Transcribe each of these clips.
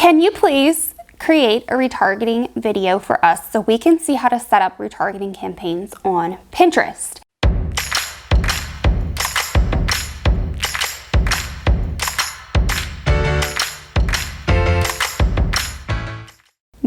Can you please create a retargeting video for us so we can see how to set up retargeting campaigns on Pinterest?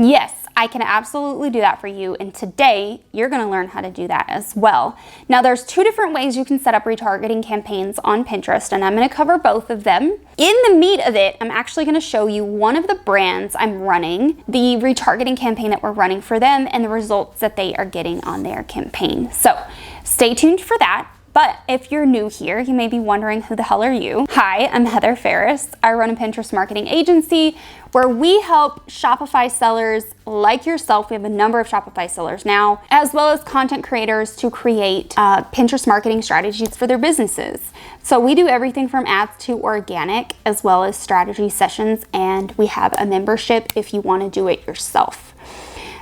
Yes, I can absolutely do that for you, and today you're going to learn how to do that as well. Now there's two different ways you can set up retargeting campaigns on Pinterest, and I'm going to cover both of them. In the meat of it, I'm actually going to show you one of the brands I'm running, the retargeting campaign that we're running for them, and the results that they are getting on their campaign. So stay tuned for that. But if you're new here, you may be wondering, who the hell are you? Hi, I'm Heather Farris. I run a Pinterest marketing agency where we help Shopify sellers like yourself. We have a number of Shopify sellers now, as well as content creators to create Pinterest marketing strategies for their businesses. So we do everything from ads to organic, as well as strategy sessions, and we have a membership if you want to do it yourself.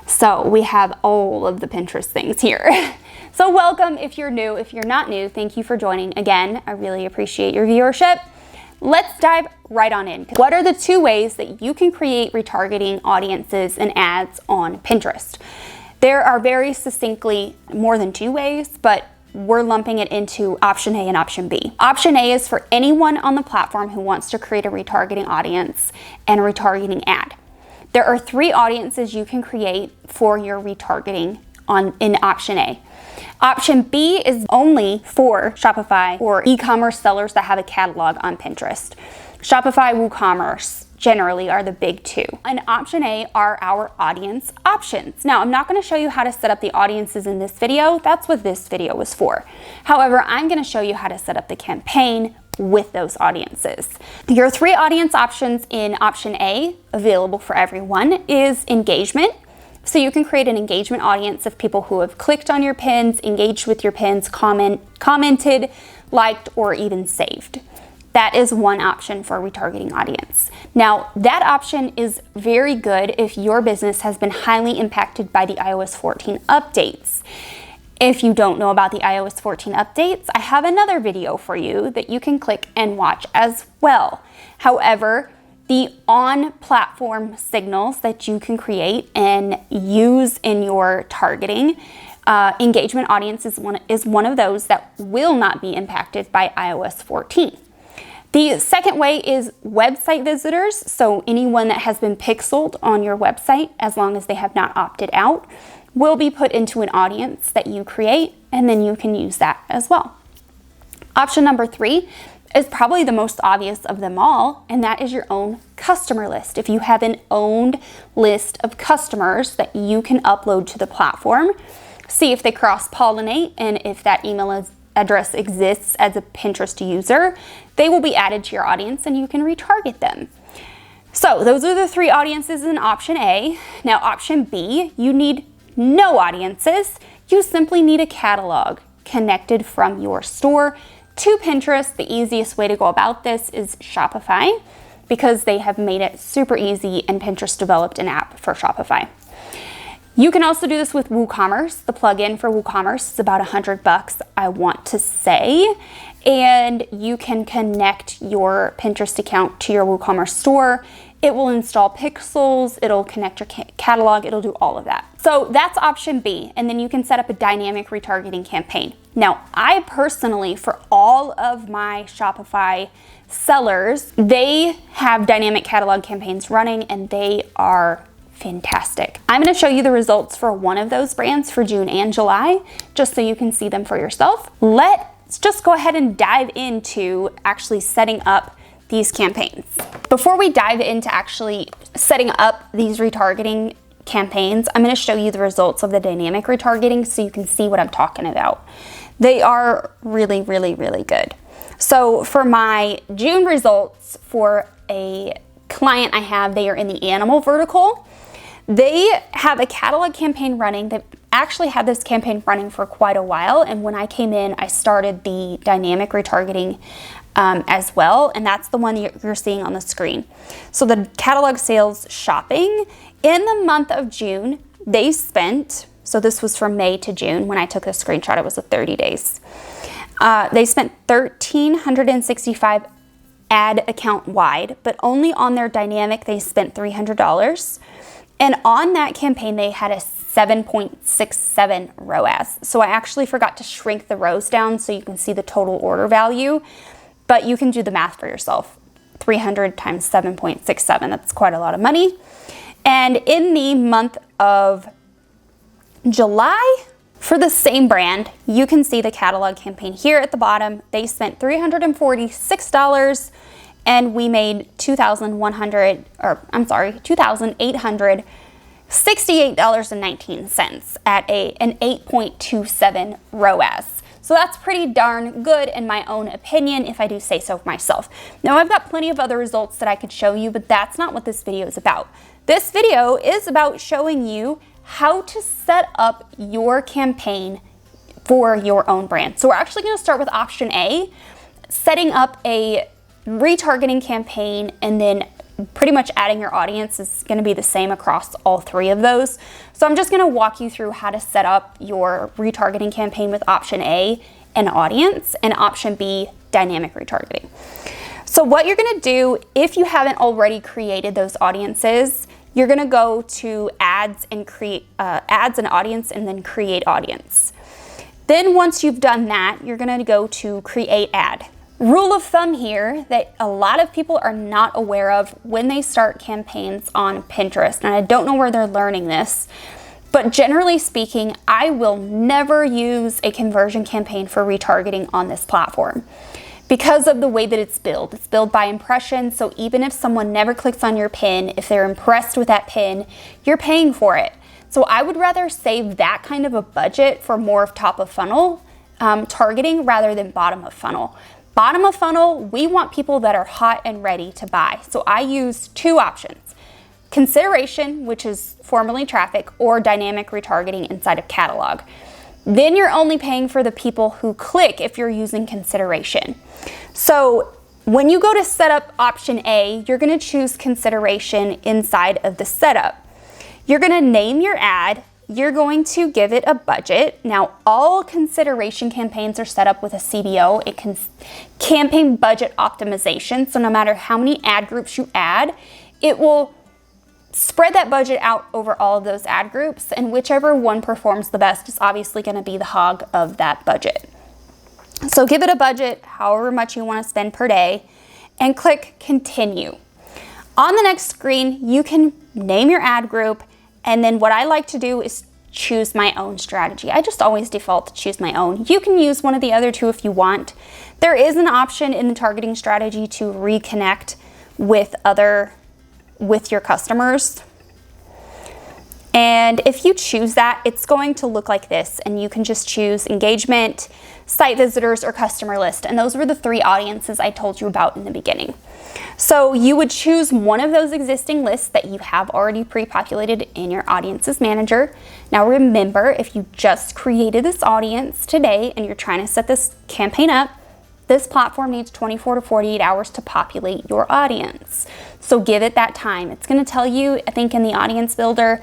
So we have all of the Pinterest things here. So welcome if you're new. If you're not new, thank you for joining again. I really appreciate your viewership. Let's dive right on in. What are the two ways that you can create retargeting audiences and ads on Pinterest? There are very succinctly more than two ways, but we're lumping it into option A and option B. Option A is for anyone on the platform who wants to create a retargeting audience and a retargeting ad. There are three audiences you can create for your retargeting in option A. Option B is only for Shopify or e-commerce sellers that have a catalog on Pinterest. Shopify, WooCommerce generally are the big two. And option A are our audience options. Now, I'm not going to show you how to set up the audiences in this video. That's what this video was for. However, I'm going to show you how to set up the campaign with those audiences. Your three audience options in option A, available for everyone, is engagement. So you can create an engagement audience of people who have clicked on your pins, engaged with your pins, commented, liked, or even saved. That is one option for a retargeting audience. Now, that option is very good if your business has been highly impacted by the iOS 14 updates. If you don't know about the iOS 14 updates, I have another video for you that you can click and watch as well. However, the on-platform signals that you can create and use in your targeting, engagement audience is one of those that will not be impacted by iOS 14. The second way is website visitors. So anyone that has been pixeled on your website, as long as they have not opted out, will be put into an audience that you create, and then you can use that as well. Option number 3 is probably the most obvious of them all, and that is your own customer list. If you have an owned list of customers that you can upload to the platform, see if they cross-pollinate, and if that email address exists as a Pinterest user, they will be added to your audience and you can retarget them. So those are the three audiences in option A. Now option B, you need no audiences. You simply need a catalog connected from your store to Pinterest. The easiest way to go about this is Shopify, because they have made it super easy, and Pinterest developed an app for Shopify. You can also do this with WooCommerce. The plugin for WooCommerce is about $100, I want to say, and you can connect your Pinterest account to your WooCommerce store. It will install pixels, it'll connect your catalog, it'll do all of that. So that's option B, and then you can set up a dynamic retargeting campaign. Now, I personally, for all of my Shopify sellers, they have dynamic catalog campaigns running, and they are fantastic. I'm going to show you the results for one of those brands for June and July, just so you can see them for yourself. Let's just go ahead and dive into actually setting up these campaigns. Before we dive into actually setting up these retargeting campaigns, I'm going to show you the results of the dynamic retargeting so you can see what I'm talking about. They are really, really, really good. So for my June results for a client I have, they are in the animal vertical. They have a catalog campaign running. They've actually had this campaign running for quite a while, and when I came in, I started the dynamic retargeting as well, and that's the one you're seeing on the screen. So the catalog sales shopping, in the month of June, they spent, so this was from May to June when I took the screenshot, it was 30 days. They spent $1,365 ad account wide, but only on their dynamic they spent $300. And on that campaign, they had a 7.67 ROAS. So I actually forgot to shrink the rows down so you can see the total order value, but you can do the math for yourself. 300 times 7.67, that's quite a lot of money. And in the month of July, for the same brand, you can see the catalog campaign here at the bottom. They spent $346 and we made $2,868.19 at an 8.27 ROAS. So that's pretty darn good in my own opinion, if I do say so myself. Now I've got plenty of other results that I could show you, but that's not what this video is about. This video is about showing you how to set up your campaign for your own brand. So we're actually going to start with option A, setting up a retargeting campaign, and then pretty much adding your audience is going to be the same across all three of those. So I'm just going to walk you through how to set up your retargeting campaign with option A, an audience, and option B, dynamic retargeting. So what you're going to do, if you haven't already created those audiences, you're going to go to ads and create ads and audience, and then create audience. Then once you've done that, you're going to go to create ad. Rule of thumb here that a lot of people are not aware of when they start campaigns on Pinterest, and I don't know where they're learning this, but generally speaking, I will never use a conversion campaign for retargeting on this platform because of the way that it's built. It's built by impressions, so even if someone never clicks on your pin, if they're impressed with that pin, you're paying for it. So I would rather save that kind of a budget for more of top of funnel targeting rather than bottom of funnel. Bottom of funnel, we want people that are hot and ready to buy. So I use two options: consideration, which is formerly traffic, or dynamic retargeting inside of catalog. Then you're only paying for the people who click if you're using consideration. So when you go to set up option A, you're going to choose consideration inside of the setup. You're going to name your ad. You're going to give it a budget. Now, all consideration campaigns are set up with a CBO, a campaign budget optimization. So no matter how many ad groups you add, it will spread that budget out over all of those ad groups, and whichever one performs the best is obviously going to be the hog of that budget. So give it a budget, however much you want to spend per day, and click continue. On the next screen, you can name your ad group, and then what I like to do is choose my own strategy. I just always default to choose my own. You can use one of the other two if you want. There is an option in the targeting strategy to reconnect with your customers. And if you choose that, it's going to look like this, and you can just choose engagement, site visitors, or customer list. And those were the three audiences I told you about in the beginning. So you would choose one of those existing lists that you have already pre-populated in your audiences manager. Now remember, if you just created this audience today and you're trying to set this campaign up, this platform needs 24 to 48 hours to populate your audience. So give it that time. It's going to tell you, I think in the audience builder,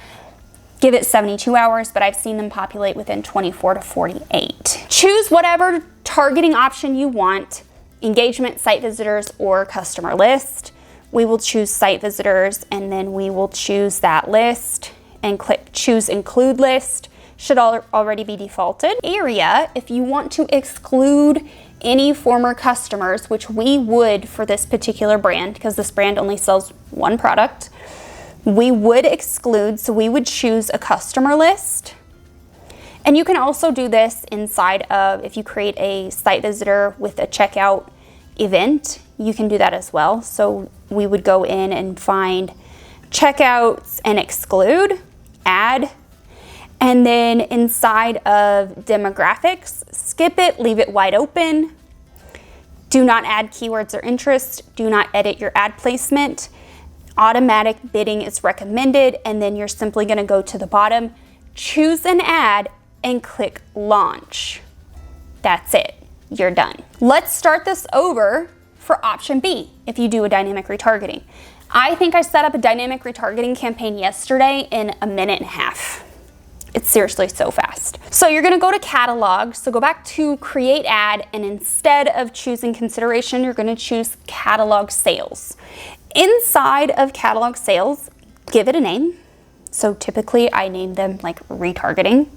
give it 72 hours, but I've seen them populate within 24 to 48. Choose whatever targeting option you want: engagement, site visitors, or customer list. We will choose site visitors, and then we will choose that list and click choose include list. Should already be defaulted. Area, if you want to exclude any former customers, which we would for this particular brand, because this brand only sells one product, we would exclude, so we would choose a customer list. And you can also do this inside of, if you create a site visitor with a checkout event, you can do that as well. So we would go in and find checkouts and exclude, add, and then inside of demographics, skip it, leave it wide open. Do not add keywords or interest. Do not edit your ad placement. Automatic bidding is recommended, and then you're simply going to go to the bottom, choose an ad, and click launch. That's it. You're done. Let's start this over for option B if you do a dynamic retargeting. I think I set up a dynamic retargeting campaign yesterday in a minute and a half. It's seriously so fast. So you're gonna go to catalog. So go back to create ad, and instead of choosing consideration, you're gonna choose catalog sales. Inside of catalog sales, give it a name. So typically I name them like retargeting.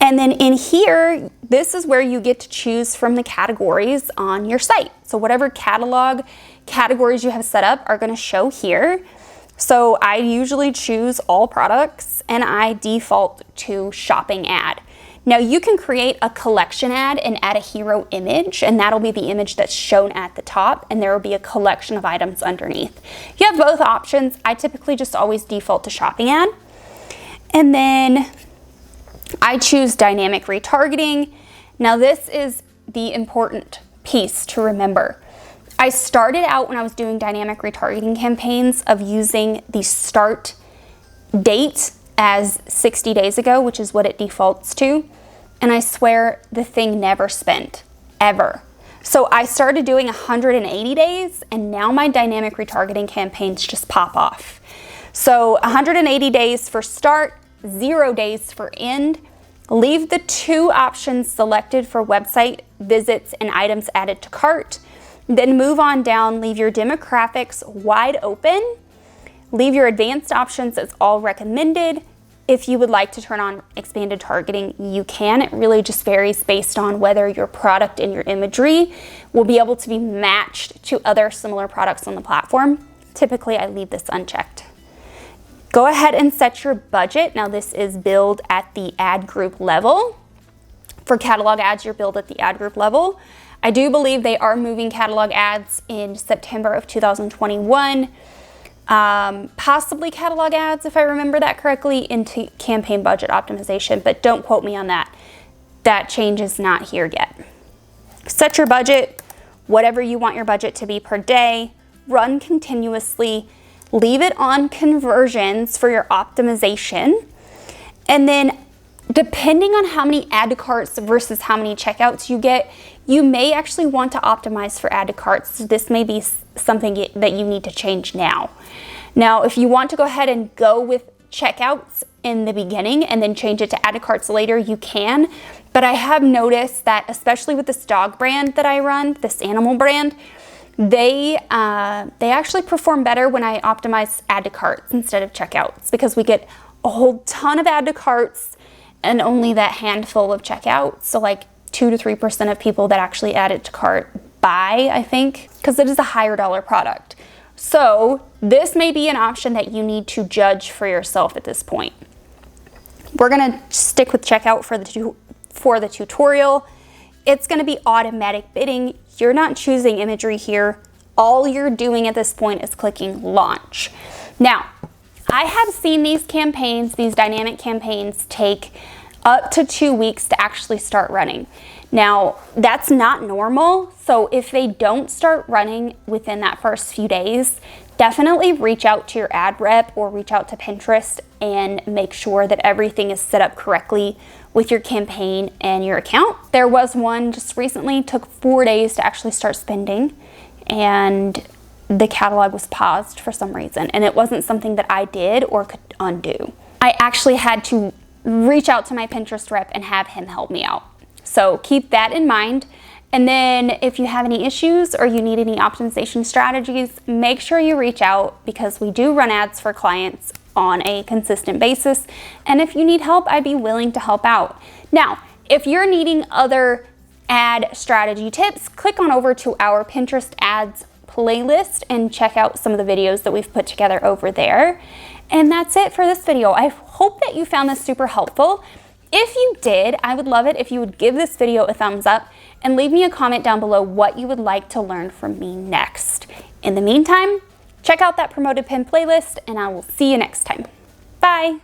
And then in here, this is where you get to choose from the categories on your site. So whatever catalog categories you have set up are gonna show here. So I usually choose all products and I default to shopping ad. Now you can create a collection ad and add a hero image, and that'll be the image that's shown at the top, and there will be a collection of items underneath. You have both options. I typically just always default to shopping ad. And then I choose dynamic retargeting. Now this is the important piece to remember. I started out when I was doing dynamic retargeting campaigns of using the start date as 60 days ago, which is what it defaults to. And I swear the thing never spent, ever. So I started doing 180 days, and now my dynamic retargeting campaigns just pop off. So 180 days for start, 0 days for end. Leave the 2 options selected for website visits and items added to cart. Then move on down, leave your demographics wide open. Leave your advanced options as all recommended. If you would like to turn on expanded targeting, you can. It really just varies based on whether your product and your imagery will be able to be matched to other similar products on the platform. Typically, I leave this unchecked. Go ahead and set your budget. Now this is billed at the ad group level. For catalog ads, you're billed at the ad group level. I do believe they are moving catalog ads in September of 2021. Possibly catalog ads, if I remember that correctly, into campaign budget optimization, but don't quote me on that. That change is not here yet. Set your budget, whatever you want your budget to be per day, run continuously, leave it on conversions for your optimization, and then depending on how many add to carts versus how many checkouts you get, you may actually want to optimize for add to carts. So this may be something that you need to change now. Now, if you want to go ahead and go with checkouts in the beginning and then change it to add to carts later, you can. But I have noticed that, especially with this dog brand that I run, this animal brand, they actually perform better when I optimize add to carts instead of checkouts, because we get a whole ton of add to carts and only that handful of checkouts. So like 2 to 3% of people that actually add it to cart buy, I think, because it is a higher dollar product. So this may be an option that you need to judge for yourself at this point. We're gonna stick with checkout for the tutorial. It's gonna be automatic bidding. You're not choosing imagery here. All you're doing at this point is clicking launch. Now, I have seen these campaigns, these dynamic campaigns, take up to 2 weeks to actually start running. Now, that's not normal, so if they don't start running within that first few days, definitely reach out to your ad rep or reach out to Pinterest and make sure that everything is set up correctly with your campaign and your account. There was one just recently, took 4 days to actually start spending, and the catalog was paused for some reason, and it wasn't something that I did or could undo. I actually had to reach out to my Pinterest rep and have him help me out. So keep that in mind. And then if you have any issues or you need any optimization strategies, make sure you reach out, because we do run ads for clients on a consistent basis. And if you need help, I'd be willing to help out. Now, if you're needing other ad strategy tips, click on over to our Pinterest ads playlist and check out some of the videos that we've put together over there. And that's it for this video. I hope that you found this super helpful. If you did, I would love it if you would give this video a thumbs up and leave me a comment down below what you would like to learn from me next. In the meantime, check out that promoted pin playlist, and I will see you next time. Bye.